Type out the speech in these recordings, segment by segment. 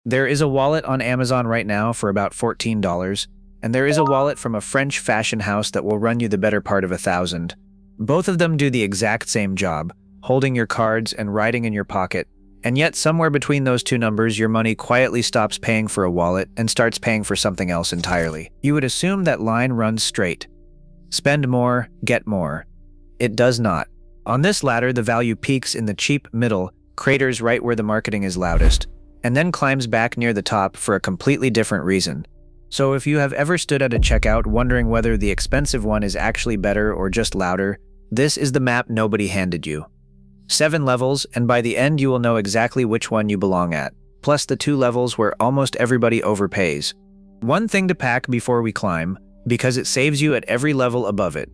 There is a wallet on Amazon right now for about $14, and there is a wallet from a French fashion house that will run you the better part of $1,000. Both of them do the exact same job, holding your cards and riding in your pocket, and yet somewhere between those two numbers your money quietly stops paying for a wallet and starts paying for something else entirely. You would assume that line runs straight. Spend more, get more. It does not. On this ladder, the value peaks in the cheap middle, craters right where the marketing is loudest, and then climbs back near the top for a completely different reason. So if you have ever stood at a checkout wondering whether the expensive one is actually better or just louder, this is the map nobody handed you. 7 levels, and by the end you will know exactly which one you belong at, plus the 2 levels where almost everybody overpays. One thing to pack before we climb, because it saves you at every level above it.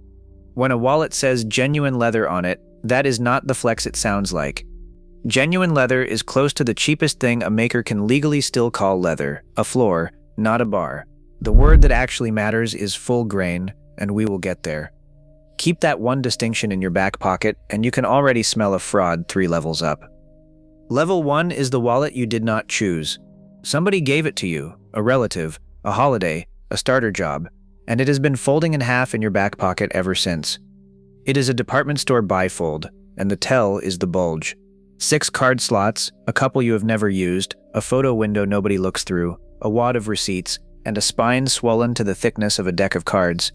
When a wallet says genuine leather on it, that is not the flex it sounds like. Genuine leather is close to the cheapest thing a maker can legally still call leather, a floor, not a bar. The word that actually matters is full grain, and we will get there. Keep that one distinction in your back pocket, and you can already smell a fraud 3 levels up. Level 1 is the wallet you did not choose. Somebody gave it to you, a relative, a holiday, a starter job, and it has been folding in half in your back pocket ever since. It is a department store bifold, and the tell is the bulge. 6 card slots, a couple you have never used, a photo window nobody looks through, a wad of receipts, and a spine swollen to the thickness of a deck of cards.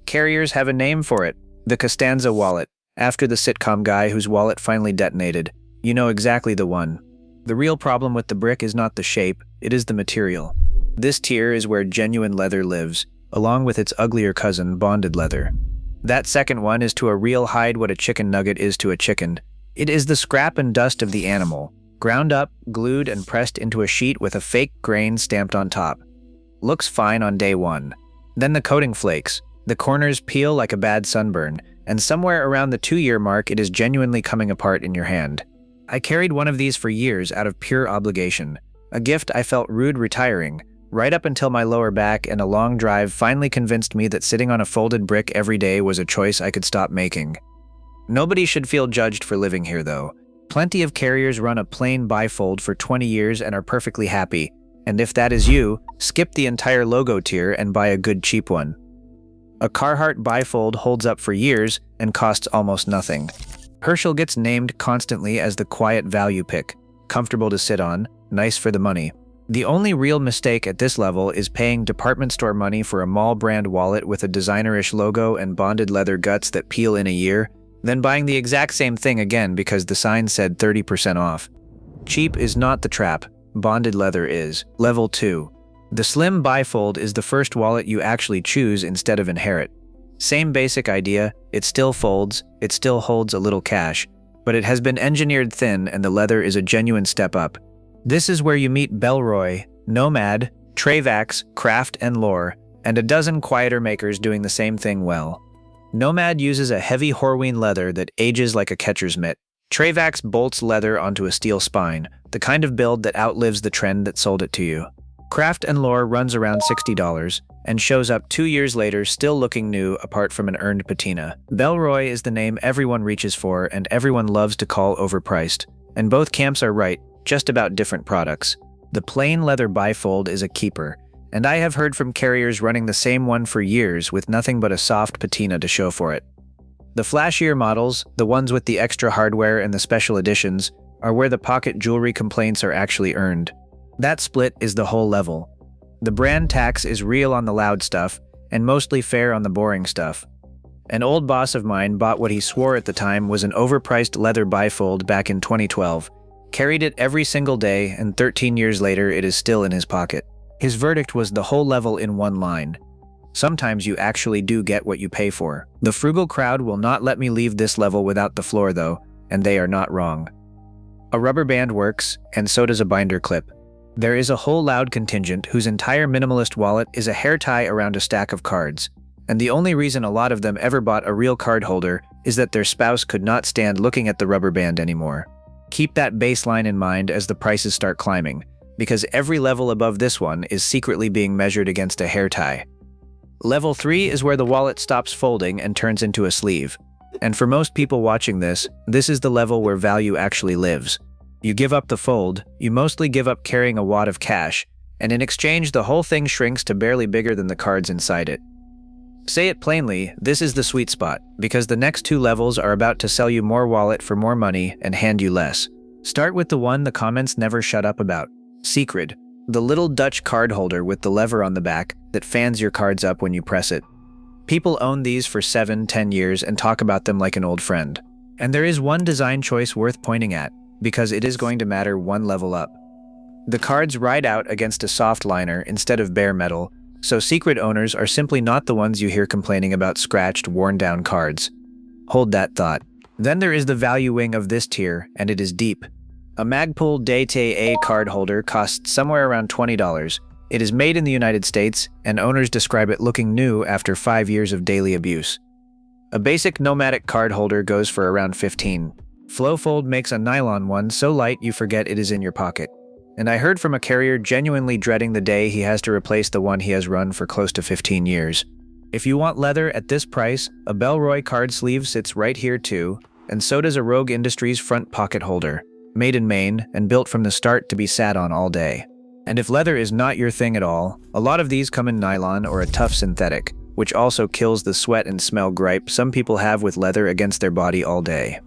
Carriers have a name for it, the Costanza wallet, after the sitcom guy whose wallet finally detonated. You know exactly the one. The real problem with the brick is not the shape, it is the material. This tier is where genuine leather lives, along with its uglier cousin, bonded leather. That second one is to a real hide what a chicken nugget is to a chicken. It is the scrap and dust of the animal, ground up, glued, and pressed into a sheet with a fake grain stamped on top. Looks fine on day 1. Then the coating flakes. The corners peel like a bad sunburn, and somewhere around the 2-year mark it is genuinely coming apart in your hand. I carried one of these for years out of pure obligation, a gift I felt rude retiring, right up until my lower back and a long drive finally convinced me that sitting on a folded brick every day was a choice I could stop making. Nobody should feel judged for living here though. Plenty of carriers run a plain bifold for 20 years and are perfectly happy, and if that is you, skip the entire logo tier and buy a good cheap one. A Carhartt bifold holds up for years and costs almost nothing. Herschel gets named constantly as the quiet value pick, comfortable to sit on, nice for the money. The only real mistake at this level is paying department store money for a mall brand wallet with a designer-ish logo and bonded leather guts that peel in a year, then buying the exact same thing again because the sign said 30% off. Cheap is not the trap, bonded leather is. Level 2. The slim bifold is the first wallet you actually choose instead of inherit. Same basic idea, it still folds, it still holds a little cash, but it has been engineered thin and the leather is a genuine step up. This is where you meet Bellroy, Nomad, Trayvax, Craft and Lore, and a dozen quieter makers doing the same thing well. Nomad uses a heavy Horween leather that ages like a catcher's mitt. Trayvax bolts leather onto a steel spine, the kind of build that outlives the trend that sold it to you. Craft and Lore runs around $60 and shows up 2 years later still looking new apart from an earned patina. Bellroy is the name everyone reaches for and everyone loves to call overpriced, and both camps are right, just about different products. The plain leather bifold is a keeper, and I have heard from carriers running the same one for years with nothing but a soft patina to show for it. The flashier models, the ones with the extra hardware and the special editions, are where the pocket jewelry complaints are actually earned. That split is the whole level. The brand tax is real on the loud stuff, and mostly fair on the boring stuff. An old boss of mine bought what he swore at the time was an overpriced leather bifold back in 2012, carried it every single day, and 13 years later it is still in his pocket. His verdict was the whole level in one line. Sometimes you actually do get what you pay for. The frugal crowd will not let me leave this level without the floor though, and they are not wrong. A rubber band works, and so does a binder clip. There is a whole loud contingent whose entire minimalist wallet is a hair tie around a stack of cards, and the only reason a lot of them ever bought a real card holder is that their spouse could not stand looking at the rubber band anymore. Keep that baseline in mind as the prices start climbing, because every level above this one is secretly being measured against a hair tie. Level 3 is where the wallet stops folding and turns into a sleeve. And for most people watching this, this is the level where value actually lives. You give up the fold, you mostly give up carrying a wad of cash, and in exchange the whole thing shrinks to barely bigger than the cards inside it. Say it plainly, this is the sweet spot, because the next two levels are about to sell you more wallet for more money and hand you less. Start with the one the comments never shut up about, Secrid, the little Dutch card holder with the lever on the back that fans your cards up when you press it. People own these for 7-10 years and talk about them like an old friend. And there is one design choice worth pointing at, because it is going to matter one level up. The cards ride out against a soft liner instead of bare metal, so Secrid owners are simply not the ones you hear complaining about scratched, worn-down cards. Hold that thought. Then there is the value wing of this tier, and it is deep. A Magpul DAKA card holder costs somewhere around $20. It is made in the United States, and owners describe it looking new after 5 years of daily abuse. A basic nomadic card holder goes for around $15. Flowfold makes a nylon one so light you forget it is in your pocket. And I heard from a carrier genuinely dreading the day he has to replace the one he has run for close to 15 years. If you want leather at this price, a Bellroy card sleeve sits right here too, and so does a Rogue Industries front pocket holder, made in Maine and built from the start to be sat on all day. And if leather is not your thing at all, a lot of these come in nylon or a tough synthetic, which also kills the sweat and smell gripe some people have with leather against their body all day.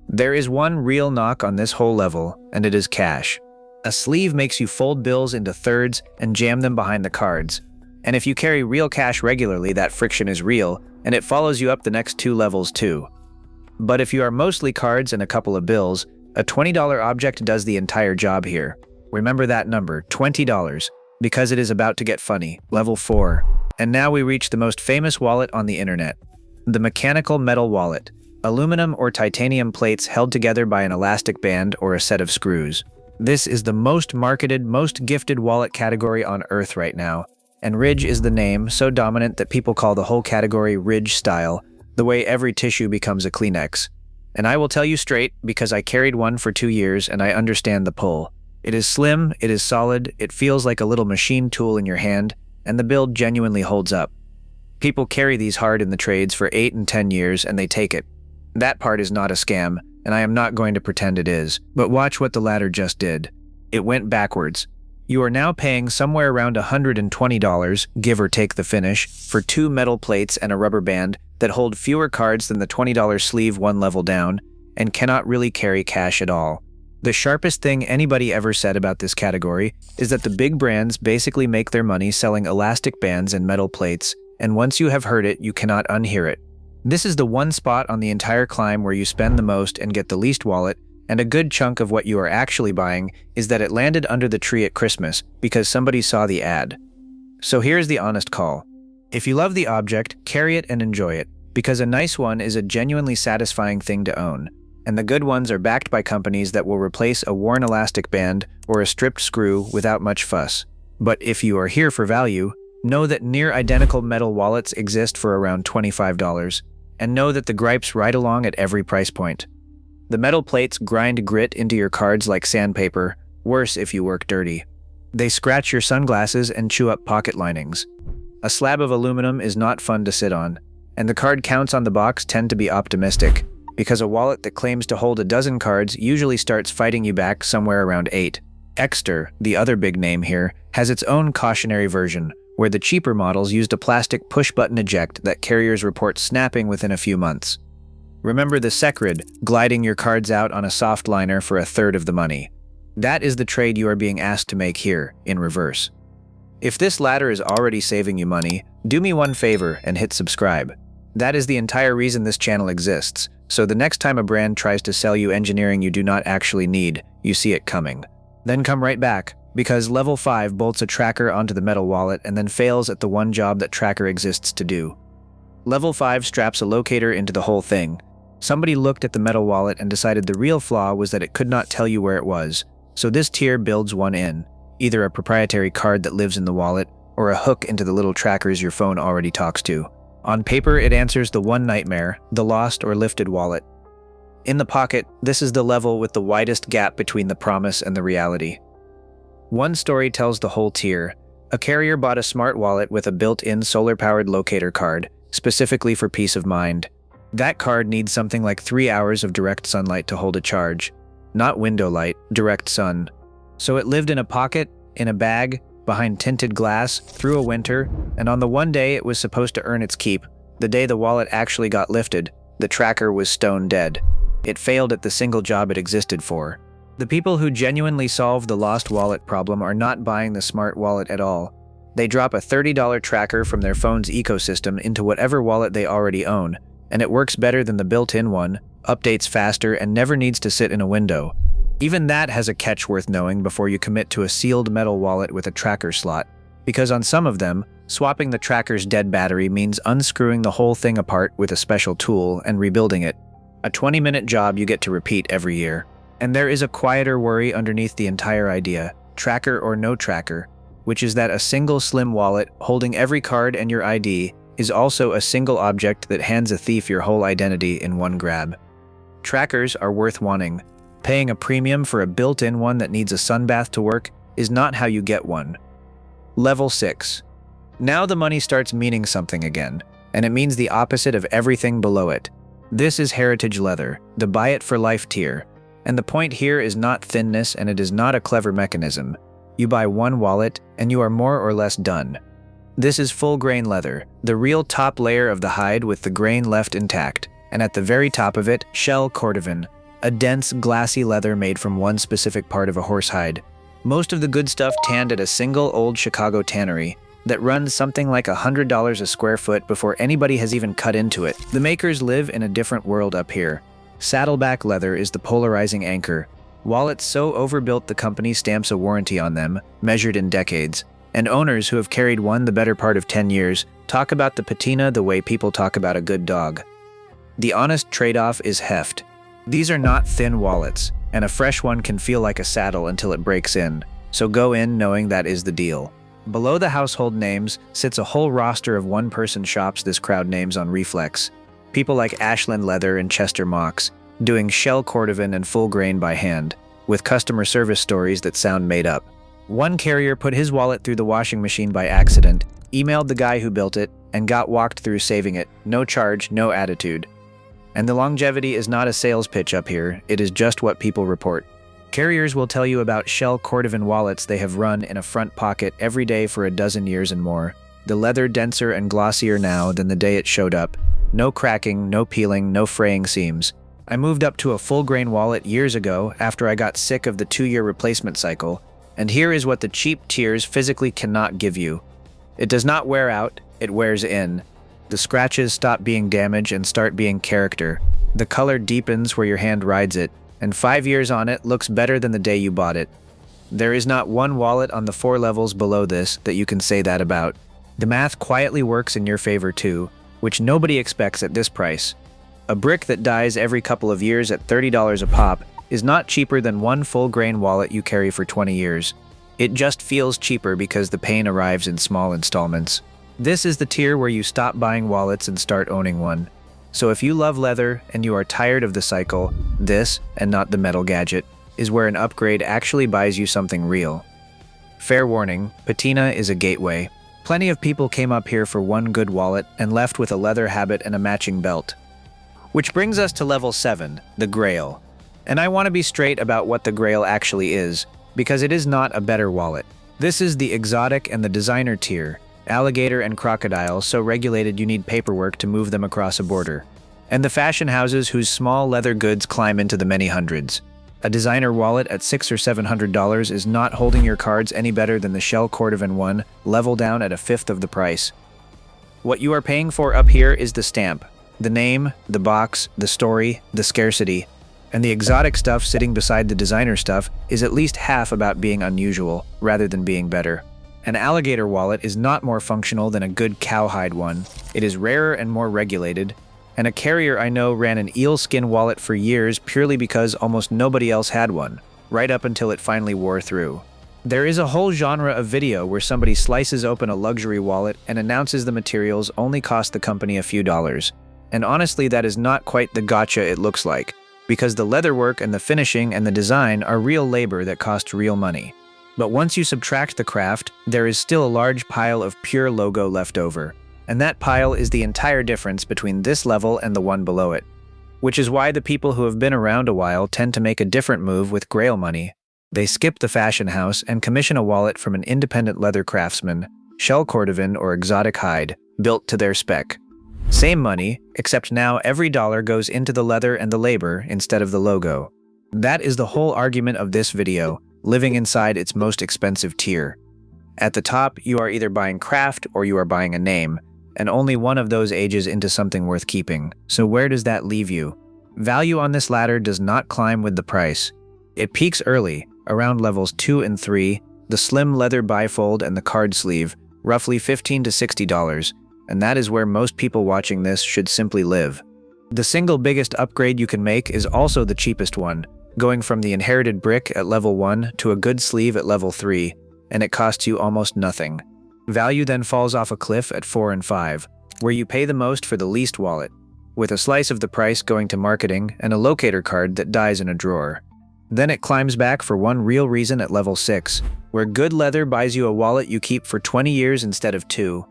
There is one real knock on this whole level, and it is cash. A sleeve makes you fold bills into thirds and jam them behind the cards. And if you carry real cash regularly, that friction is real, and it follows you up the next two levels too. But if you are mostly cards and a couple of bills, a $20 object does the entire job here. Remember that number, $20, because it is about to get funny. Level 4. And now we reach the most famous wallet on the internet. The mechanical metal wallet. Aluminum or titanium plates held together by an elastic band or a set of screws. This is the most marketed, most gifted wallet category on Earth right now, and Ridge is the name, so dominant that people call the whole category Ridge style, the way every tissue becomes a Kleenex. And I will tell you straight, because I carried one for 2 years and I understand the pull. It is slim, it is solid, it feels like a little machine tool in your hand, and the build genuinely holds up. People carry these hard in the trades for 8 and 10 years and they take it. That part is not a scam, and I am not going to pretend it is, but watch what the latter just did. It went backwards. You are now paying somewhere around $120, give or take the finish, for 2 metal plates and a rubber band that hold fewer cards than the $20 sleeve one level down, and cannot really carry cash at all. The sharpest thing anybody ever said about this category is that the big brands basically make their money selling elastic bands and metal plates, and once you have heard it, you cannot unhear it. This is the one spot on the entire climb where you spend the most and get the least wallet, and a good chunk of what you are actually buying is that it landed under the tree at Christmas because somebody saw the ad. So here's the honest call. If you love the object, carry it and enjoy it, because a nice one is a genuinely satisfying thing to own, and the good ones are backed by companies that will replace a worn elastic band or a stripped screw without much fuss. But if you are here for value, know that near-identical metal wallets exist for around $25. And know that the gripes ride along at every price point. The metal plates grind grit into your cards like sandpaper, worse if you work dirty. They scratch your sunglasses and chew up pocket linings. A slab of aluminum is not fun to sit on, and the card counts on the box tend to be optimistic, because a wallet that claims to hold a dozen cards usually starts fighting you back somewhere around 8. Ekster, the other big name here, has its own cautionary version, where the cheaper models used a plastic push-button eject that carriers report snapping within a few months. Remember the Secrid, gliding your cards out on a soft liner for a third of the money. That is the trade you are being asked to make here, in reverse. If this latter is already saving you money, do me one favor and hit subscribe. That is the entire reason this channel exists, so the next time a brand tries to sell you engineering you do not actually need, you see it coming. Then come right back, because level 5 bolts a tracker onto the metal wallet and then fails at the one job that tracker exists to do. Level 5 straps a locator into the whole thing. Somebody looked at the metal wallet and decided the real flaw was that it could not tell you where it was, so this tier builds one in, either a proprietary card that lives in the wallet or a hook into the little trackers your phone already talks to. On paper, it answers the one nightmare, the lost or lifted wallet. In the pocket, this is the level with the widest gap between the promise and the reality. One story tells the whole tier. A carrier bought a smart wallet with a built-in solar-powered locator card, specifically for peace of mind. That card needs something like 3 hours of direct sunlight to hold a charge. not window light, direct sun. So it lived in a pocket, in a bag, behind tinted glass, through a winter, and on the one day it was supposed to earn its keep, the day the wallet actually got lifted, the tracker was stone dead. It failed at the single job it existed for. The people who genuinely solve the lost wallet problem are not buying the smart wallet at all. They drop a $30 tracker from their phone's ecosystem into whatever wallet they already own, and it works better than the built-in one, updates faster, and never needs to sit in a window. Even that has a catch worth knowing before you commit to a sealed metal wallet with a tracker slot, because on some of them, swapping the tracker's dead battery means unscrewing the whole thing apart with a special tool and rebuilding it. A 20-minute job you get to repeat every year. And there is a quieter worry underneath the entire idea, tracker or no tracker, which is that a single slim wallet holding every card and your ID is also a single object that hands a thief your whole identity in one grab. Trackers are worth wanting. Paying a premium for a built-in one that needs a sunbath to work is not how you get one. Level 6. Now the money starts meaning something again, and it means the opposite of everything below it. This is heritage leather, the buy it for life tier, and the point here is not thinness, and it is not a clever mechanism. You buy one wallet, and you are more or less done. This is full grain leather, the real top layer of the hide with the grain left intact, and at the very top of it, shell cordovan, a dense, glassy leather made from one specific part of a horsehide. Most of the good stuff tanned at a single old Chicago tannery that runs something like $100 a square foot before anybody has even cut into it. The makers live in a different world up here. Saddleback leather is the polarizing anchor. Wallets so overbuilt the company stamps a warranty on them, measured in decades, and owners who have carried one the better part of 10 years talk about the patina the way people talk about a good dog. The honest trade-off is heft. These are not thin wallets, and a fresh one can feel like a saddle until it breaks in, so go in knowing that is the deal. Below the household names sits a whole roster of one-person shops this crowd names on reflex. People like Ashland Leather and Chester Mox, doing shell cordovan and full grain by hand, with customer service stories that sound made up. One carrier put his wallet through the washing machine by accident, emailed the guy who built it, and got walked through saving it. No charge, no attitude. And the longevity is not a sales pitch up here, it is just what people report. Carriers will tell you about shell cordovan wallets they have run in a front pocket every day for a dozen years and more. The leather denser and glossier now than the day it showed up. No cracking, no peeling, no fraying seams. I moved up to a full grain wallet years ago after I got sick of the 2-year replacement cycle, and here is what the cheap tiers physically cannot give you. It does not wear out, it wears in. The scratches stop being damage and start being character. The color deepens where your hand rides it, and 5 years on it looks better than the day you bought it. There is not one wallet on the 4 levels below this that you can say that about. The math quietly works in your favor too, which nobody expects at this price. A brick that dies every couple of years at $30 a pop is not cheaper than one full grain wallet you carry for 20 years. It just feels cheaper because the pain arrives in small installments. This is the tier where you stop buying wallets and start owning one. So if you love leather and you are tired of the cycle, this, and not the metal gadget, is where an upgrade actually buys you something real. Fair warning, patina is a gateway. Plenty of people came up here for one good wallet and left with a leather habit and a matching belt. Which brings us to level 7, the grail. And I want to be straight about what the grail actually is, because it is not a better wallet. This is the exotic and the designer tier, alligator and crocodile so regulated you need paperwork to move them across a border, and the fashion houses whose small leather goods climb into the many hundreds. A designer wallet at $600 or $700 is not holding your cards any better than the shell cordovan one, level down at a fifth of the price. What you are paying for up here is the stamp, the name, the box, the story, the scarcity, and the exotic stuff sitting beside the designer stuff is at least half about being unusual, rather than being better. An alligator wallet is not more functional than a good cowhide one. It is rarer and more regulated, and a carrier I know ran an eel skin wallet for years purely because almost nobody else had one, right up until it finally wore through. There is a whole genre of video where somebody slices open a luxury wallet and announces the materials only cost the company a few dollars. And honestly, that is not quite the gotcha it looks like, because the leatherwork and the finishing and the design are real labor that costs real money. But once you subtract the craft, there is still a large pile of pure logo left over. And that pile is the entire difference between this level and the one below it. which is why the people who have been around a while tend to make a different move with grail money. They skip the fashion house and commission a wallet from an independent leather craftsman, shell cordovan or exotic hide, built to their spec. Same money, except now every dollar goes into the leather and the labor instead of the logo. That is the whole argument of this video, living inside its most expensive tier. At the top, you are either buying craft or you are buying a name, and only one of those ages into something worth keeping. So where does that leave you? Value on this ladder does not climb with the price. It peaks early, around levels 2 and 3, the slim leather bifold and the card sleeve, roughly $15 to $60, and that is where most people watching this should simply live. The single biggest upgrade you can make is also the cheapest one, going from the inherited brick at level 1 to a good sleeve at level 3, and it costs you almost nothing. Value then falls off a cliff at 4 and 5, where you pay the most for the least wallet, with a slice of the price going to marketing and a locator card that dies in a drawer. Then it climbs back for one real reason at level 6, where good leather buys you a wallet you keep for 20 years instead of 2.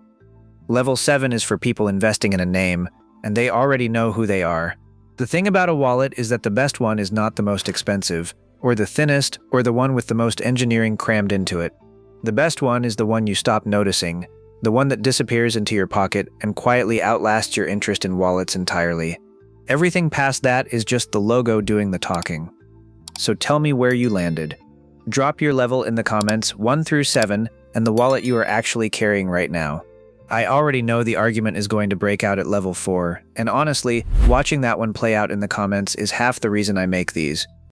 Level 7 is for people investing in a name, and they already know who they are. The thing about a wallet is that the best one is not the most expensive, or the thinnest, or the one with the most engineering crammed into it. The best one is the one you stop noticing, the one that disappears into your pocket and quietly outlasts your interest in wallets entirely. Everything past that is just the logo doing the talking. So tell me where you landed. Drop your level in the comments 1 through 7 and the wallet you are actually carrying right now. I already know the argument is going to break out at level 4, and honestly, watching that one play out in the comments is half the reason I make these.